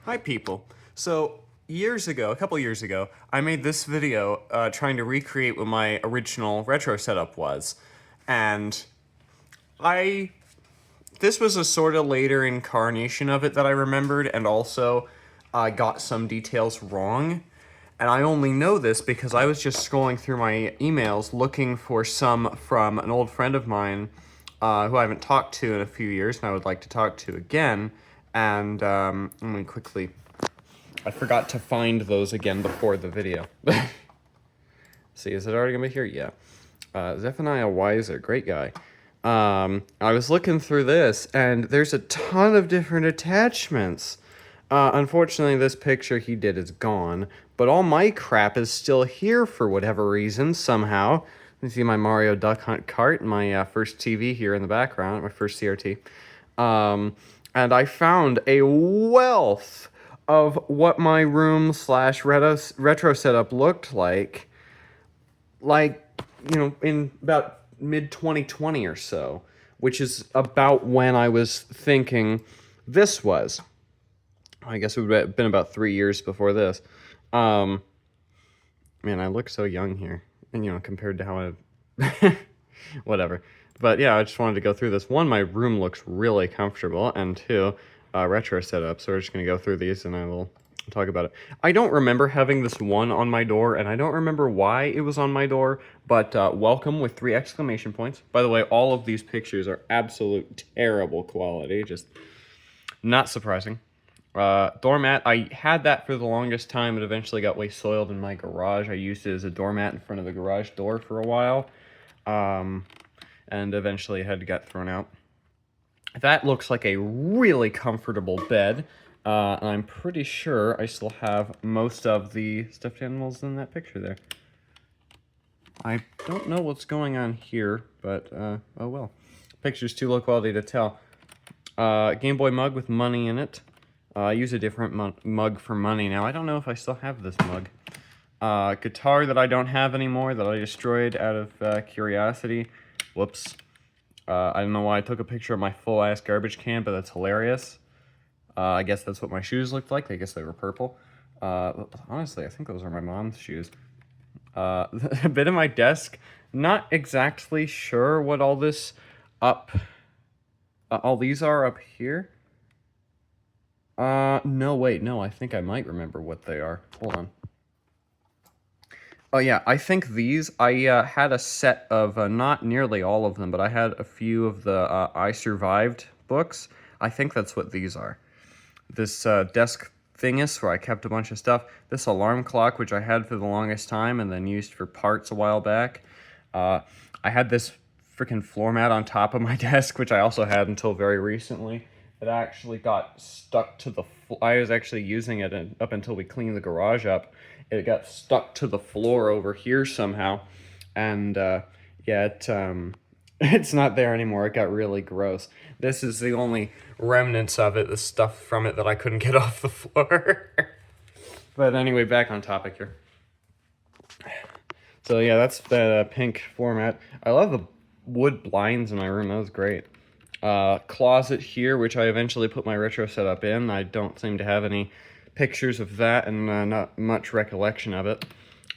Hi people. So a couple years ago, I made this video trying to recreate what my original retro setup was. And I, this was a sort of later incarnation of it that I remembered, and also I got some details wrong. And I only know this because I was just scrolling through my emails looking for some from an old friend of mine who I haven't talked to in a few years and I would like to talk to again. And let me quickly, I forgot to find those again before the video. See, is it already gonna be here? Yeah. Zephaniah Weiser, great guy. I was looking through this, and there's a ton of different attachments. Unfortunately, this picture he did is gone, but all my crap is still here for whatever reason, somehow. You see my Mario Duck Hunt cart, my first TV here in the background, my first CRT. And I found a wealth of what my room slash retro setup looked like, in about mid 2020 or so, which is about when I was thinking this was. I guess it would have been about 3 years before this. Man, I look so young here, and compared to how I, whatever. But yeah, I just wanted to go through this. One, my room looks really comfortable, and two, retro setup. So we're just gonna go through these, and I will talk about it. I don't remember having this one on my door, and I don't remember why it was on my door, but welcome with 3 exclamation points. By the way, all of these pictures are absolute terrible quality, just not surprising. Doormat, I had that for the longest time. It eventually got way soiled in my garage. I used it as a doormat in front of the garage door for a while, and eventually it had to get thrown out. That looks like a really comfortable bed. And I'm pretty sure I still have most of the stuffed animals in that picture there. I don't know what's going on here, but, oh well. Picture's too low quality to tell. Game Boy mug with money in it. I use a different mug for money now. I don't know if I still have this mug. Guitar that I don't have anymore, that I destroyed out of curiosity. Whoops. I don't know why I took a picture of my full-ass garbage can, but that's hilarious. I guess that's what my shoes looked like. I guess they were purple. Honestly, I think those are my mom's shoes. A bit of my desk. Not exactly sure what all this all these are up here. No, wait, no, I think I might remember what they are. Hold on. Oh yeah, I think these, I had a set of, not nearly all of them, but I had a few of the I Survived books. I think that's what these are. This desk thingus where I kept a bunch of stuff. This alarm clock, which I had for the longest time and then used for parts a while back. I had this freaking floor mat on top of my desk, which I also had until very recently. It actually got stuck to the I was actually using it up until we cleaned the garage up. It got stuck to the floor over here somehow. And yeah, it's not there anymore. It got really gross. This is the only remnants of it, the stuff from it that I couldn't get off the floor. But anyway, back on topic here. So yeah, that's the pink floor mat. I love the wood blinds in my room. That was great. Closet here, which I eventually put my retro setup in. I don't seem to have any pictures of that and not much recollection of it.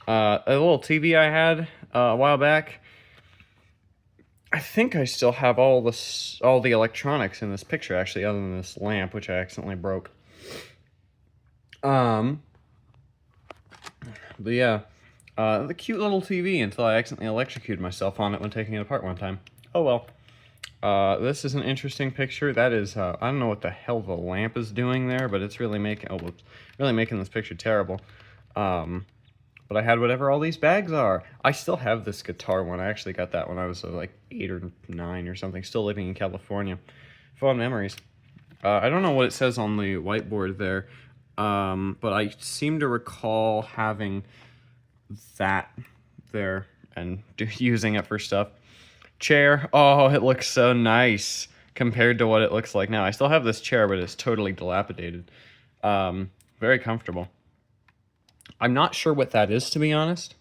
A little TV I had a while back. I think I still have all the electronics in this picture, actually, other than this lamp, which I accidentally broke. But yeah, the cute little TV until I accidentally electrocuted myself on it when taking it apart one time. Oh well. This is an interesting picture. That is, I don't know what the hell the lamp is doing there, but it's really making, really making this picture terrible. But I had whatever all these bags are. I still have this guitar one. I actually got that when I was like 8 or 9 or something, still living in California. Fun memories. I don't know what it says on the whiteboard there, but I seem to recall having that there and using it for stuff. Chair. Oh, it looks so nice compared to what it looks like now. I still have this chair, but it's totally dilapidated. Very comfortable. I'm not sure what that is, to be honest.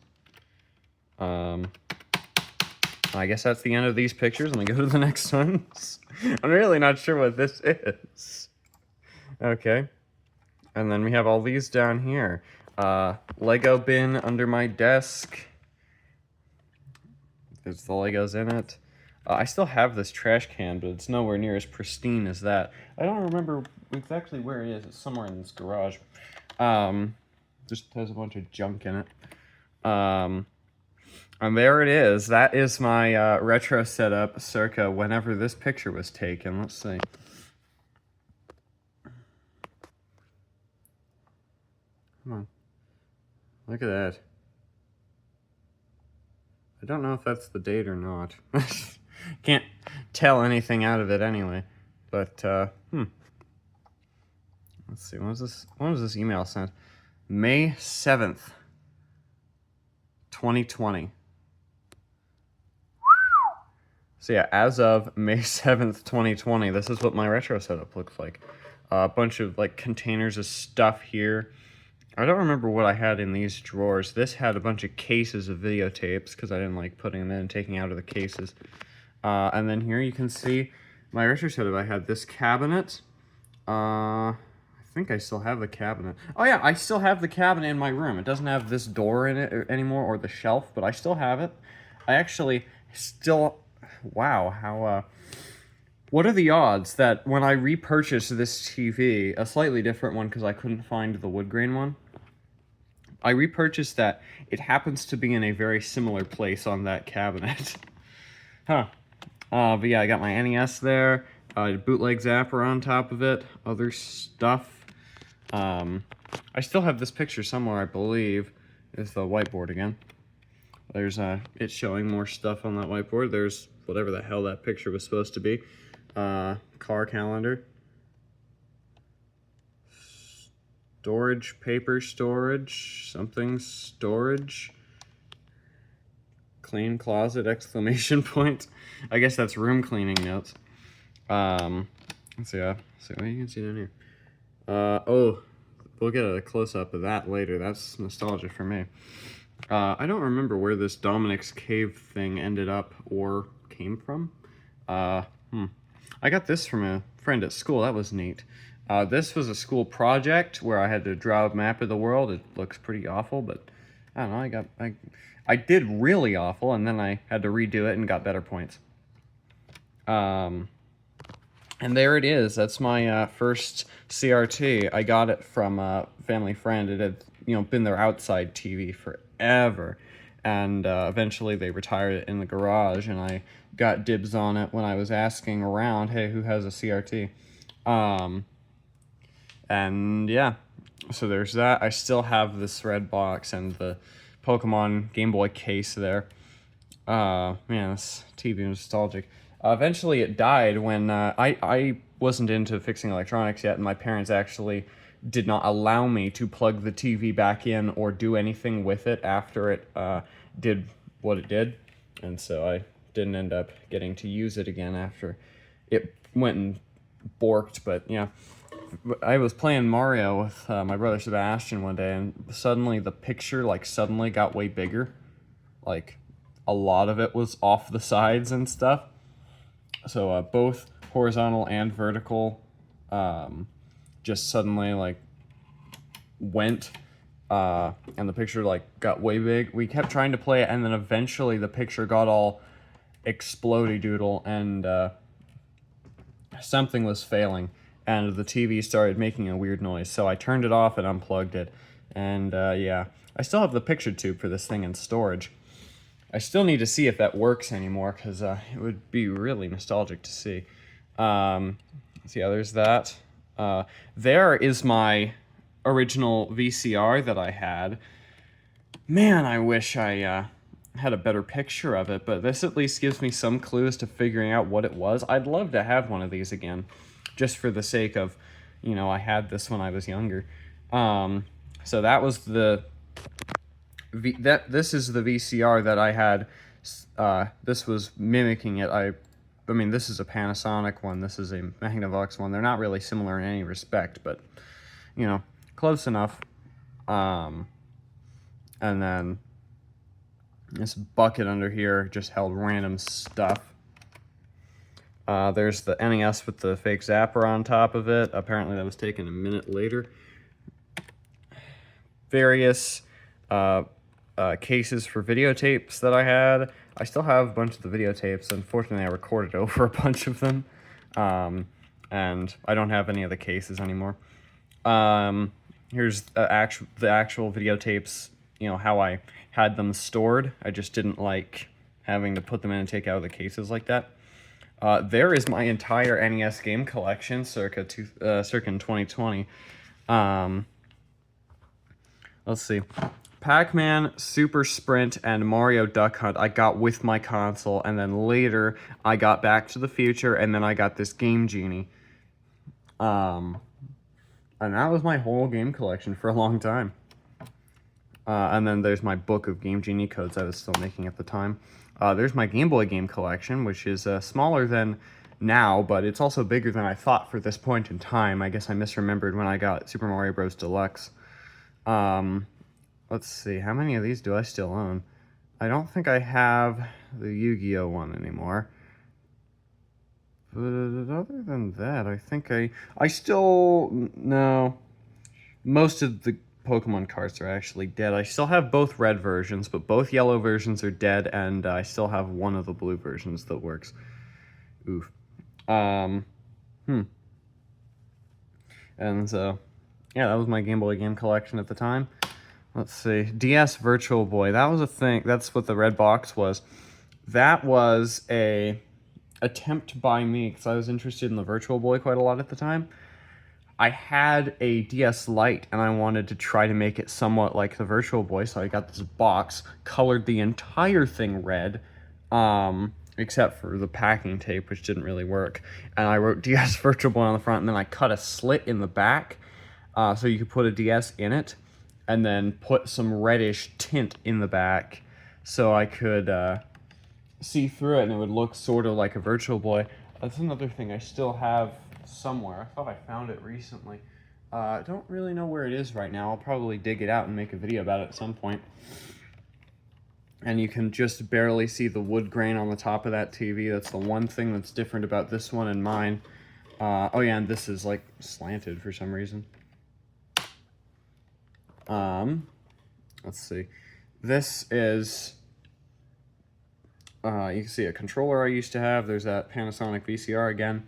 I guess that's the end of these pictures. Let me go to the next ones. I'm really not sure what this is. Okay. And then we have all these down here. Lego bin under my desk. There's the Legos in it. I still have this trash can, but it's nowhere near as pristine as that. I don't remember exactly where it is. It's somewhere in this garage. Just has a bunch of junk in it. And there it is. That is my retro setup circa whenever this picture was taken. Let's see. Come on. Look at that. I don't know if that's the date or not. Can't tell anything out of it anyway. But, let's see. When was this email sent? May 7th, 2020. So yeah, as of May 7th, 2020, this is what my retro setup looks like. A bunch of, like, containers of stuff here. I don't remember what I had in these drawers. This had a bunch of cases of videotapes because I didn't like putting them in and taking out of the cases. And then here you can see my retro setup. I had this cabinet. I think I still have the cabinet. Oh yeah, I still have the cabinet in my room. It doesn't have this door in it anymore or the shelf, but I still have it. I actually still... Wow, how... What are the odds that when I repurchased this TV, a slightly different one because I couldn't find the wood grain one, I repurchased that. It happens to be in a very similar place on that cabinet. Huh. But yeah, I got my NES there. Bootleg Zapper on top of it. Other stuff. I still have this picture somewhere, I believe. It's the whiteboard again. There's it's showing more stuff on that whiteboard. There's whatever the hell that picture was supposed to be. Car calendar. Storage, paper storage, something storage. Clean closet, exclamation point. I guess that's room cleaning notes. Let's see, what you can see down here. Oh, we'll get a close-up of that later. That's nostalgia for me. I don't remember where this Dominic's Cave thing ended up or came from. I got this from a friend at school. That was neat. This was a school project where I had to draw a map of the world. It looks pretty awful, but I don't know. I did really awful, and then I had to redo it and got better points. And there it is. That's my first CRT. I got it from a family friend. It had, been their outside TV forever, and eventually they retired it in the garage, and I got dibs on it when I was asking around, hey, who has a CRT? And yeah, so there's that. I still have this red box and the Pokemon Game Boy case there. Man, this TV is nostalgic. Eventually it died when I wasn't into fixing electronics yet, and my parents actually did not allow me to plug the TV back in or do anything with it after it did what it did. And so I didn't end up getting to use it again after it went and borked, but yeah. I was playing Mario with my brother Sebastian one day, and suddenly the picture, suddenly got way bigger. Like, a lot of it was off the sides and stuff. So, both horizontal and vertical just suddenly, went, and the picture, got way big. We kept trying to play it, and then eventually the picture got all explodey-doodle, and something was failing. And the TV started making a weird noise, so I turned it off and unplugged it. And, yeah. I still have the picture tube for this thing in storage. I still need to see if that works anymore, because it would be really nostalgic to see. So, yeah, there's that. There is my original VCR that I had. Man, I wish I had a better picture of it, but this at least gives me some clues to figuring out what it was. I'd love to have one of these again. Just for the sake of, I had this when I was younger. So that was this is the VCR that I had. This was mimicking it. I mean, this is a Panasonic one. This is a Magnavox one. They're not really similar in any respect, but, close enough. And then this bucket under here just held random stuff. There's the NES with the fake zapper on top of it. Apparently that was taken a minute later. various cases for videotapes that I had. I still have a bunch of the videotapes. Unfortunately, I recorded over a bunch of them, and I don't have any of the cases anymore. Here's the actual videotapes, you know, how I had them stored. I just didn't like having to put them in and take out of the cases like that. There is my entire NES game collection, circa in 2020. Let's see. Pac-Man, Super Sprint, and Mario Duck Hunt I got with my console, and then later I got Back to the Future, and then I got this Game Genie. And that was my whole game collection for a long time. And then there's my book of Game Genie codes I was still making at the time. There's my Game Boy game collection, which is smaller than now, but it's also bigger than I thought for this point in time. I guess I misremembered when I got Super Mario Bros. Deluxe. Let's see, how many of these do I still own? I don't think I have the Yu-Gi-Oh! One anymore. But other than that, I think I still, no. Most of the Pokemon cards are actually dead. I still have both red versions, but both yellow versions are dead, and I still have one of the blue versions that works. Oof. And so, yeah, that was my Game Boy game collection at the time. Let's see, DS Virtual Boy, that was a thing, that's what the red box was. That was a attempt by me, because I was interested in the Virtual Boy quite a lot at the time. I had a DS Lite, and I wanted to try to make it somewhat like the Virtual Boy, so I got this box, colored the entire thing red, except for the packing tape, which didn't really work. And I wrote DS Virtual Boy on the front, and then I cut a slit in the back, so you could put a DS in it, and then put some reddish tint in the back, so I could see through it, and it would look sort of like a Virtual Boy. That's another thing I still have somewhere. I thought I found it recently. I don't really know where it is right now. I'll probably dig it out and make a video about it at some point. And you can just barely see the wood grain on the top of that TV. That's the one thing that's different about this one and mine. Oh yeah, and this is like slanted for some reason. Let's see. This is, you can see a controller I used to have. There's that Panasonic VCR again.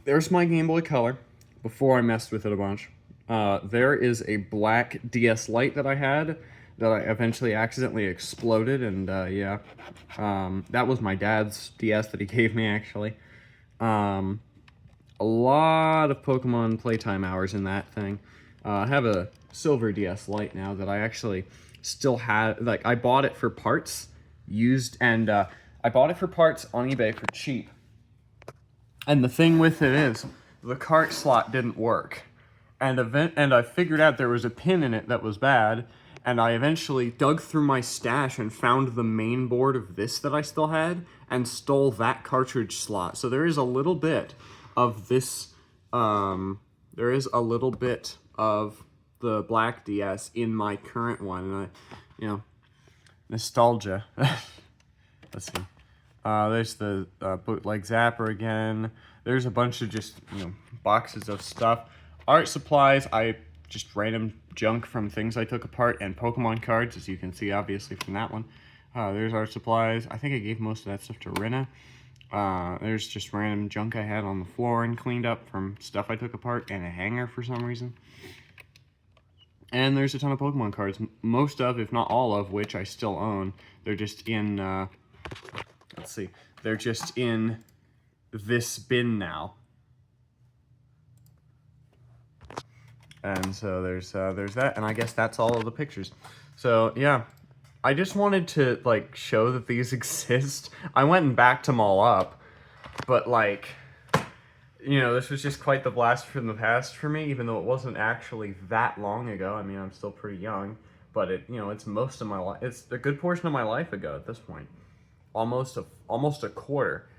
There's my Game Boy Color, before I messed with it a bunch. There is a black DS Lite that I had, that I eventually accidentally exploded, and yeah. That was my dad's DS that he gave me, actually. A lot of Pokemon playtime hours in that thing. I have a silver DS Lite now that I actually still have. Like, I bought it for parts, used, and I bought it for parts on eBay for cheap. And the thing with it is, the cart slot didn't work. And I figured out there was a pin in it that was bad, and I eventually dug through my stash and found the main board of this that I still had, and stole that cartridge slot. So there is a little bit of this, there is a little bit of the black DS in my current one, and you know, nostalgia. Let's see. There's the bootleg Zapper again. There's a bunch of just, you know, boxes of stuff. Art supplies, I just random junk from things I took apart, and Pokemon cards, as you can see obviously from that one. There's art supplies. I think I gave most of that stuff to Rinna. There's just random junk I had on the floor and cleaned up from stuff I took apart, and a hanger for some reason. And there's a ton of Pokemon cards, most of, if not all of, which I still own. They're just in, let's see, they're just in this bin now. And so there's that, and I guess that's all of the pictures. So, yeah, I just wanted to, like, show that these exist. I went and backed them all up, but, like, you know, this was just quite the blast from the past for me, even though it wasn't actually that long ago. I mean, I'm still pretty young, but it, you know, it's most of my life. It's a good portion of my life ago at this point. Almost a quarter.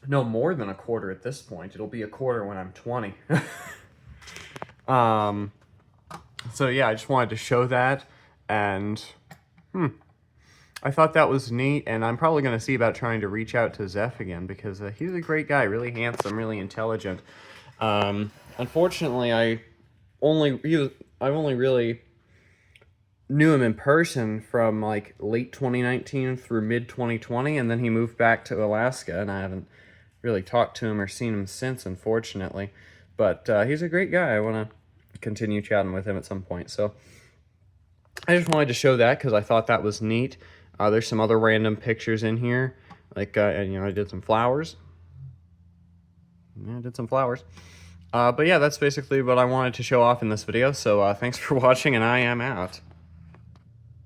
No, more than a quarter at this point. It'll be a quarter when I'm 20. So yeah, I just wanted to show that, and I thought that was neat, and I'm probably going to see about trying to reach out to Zeph again, because he's a great guy, really handsome, really intelligent. Unfortunately, I I've only really knew him in person from like late 2019 through mid 2020, and then he moved back to Alaska, and I haven't really talked to him or seen him since, unfortunately. But he's a great guy. I want to continue chatting with him at some point. So I just wanted to show that because I thought that was neat. There's some other random pictures in here, like and, you know, I did some flowers. Yeah, I did some flowers. But yeah, that's basically what I wanted to show off in this video. So thanks for watching, and I am out.